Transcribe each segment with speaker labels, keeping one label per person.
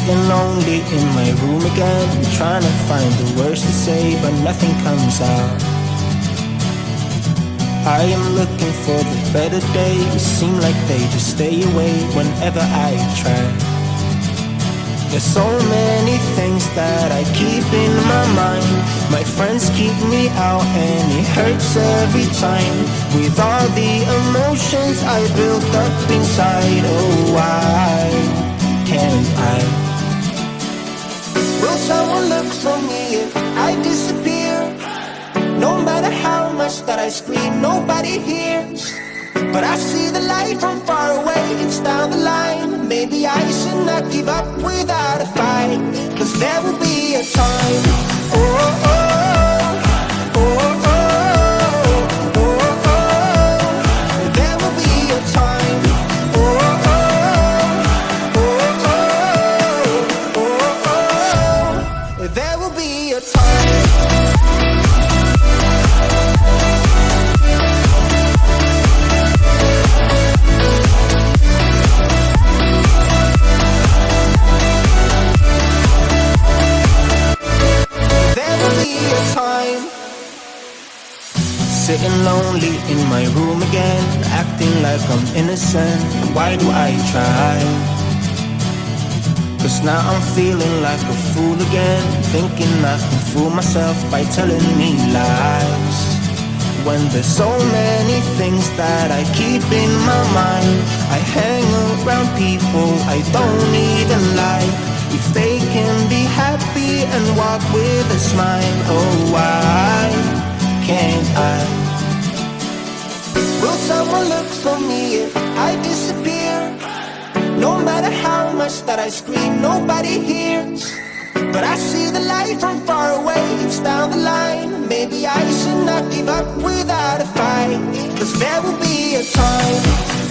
Speaker 1: Sitting lonely in my room again, trying to find the words to say, but nothing comes out. I am looking for the better days, seem like they just stay away whenever I try. There's so many things that I keep in my mind. My friends keep me out and it hurts every time. With all the emotions I built up inside, oh why can't I? Will someone look for me if I disappear? No matter how much that I scream, nobody hears. But I see the light from far away, it's down the line. Maybe I should not give up without a fight, 'cause there will be a time. Oh, oh, oh, oh, oh, oh, oh. There will be a time. Oh, oh, oh, oh, oh, oh, oh. There will be a time. Sitting lonely in my room again, acting like I'm innocent. Why do I try? 'Cause now I'm feeling like a fool again, thinking I can fool myself by telling me lies. When there's so many things that I keep in my mind, I hang around people I don't even like. If they can be happy and walk with a smile, oh why can't I? Will someone look for me if I disappear? No matter how much that I scream, nobody hears. But I see the light from far away, it's down the line. Maybe I should not give up without a fight, 'cause there will be a time.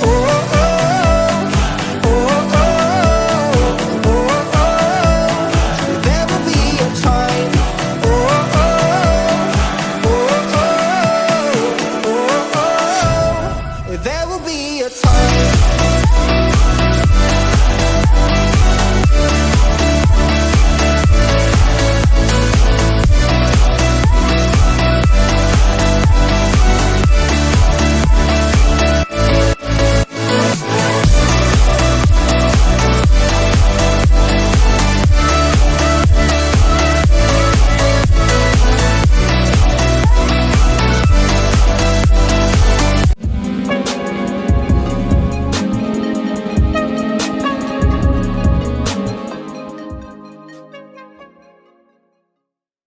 Speaker 1: Oh, oh, oh.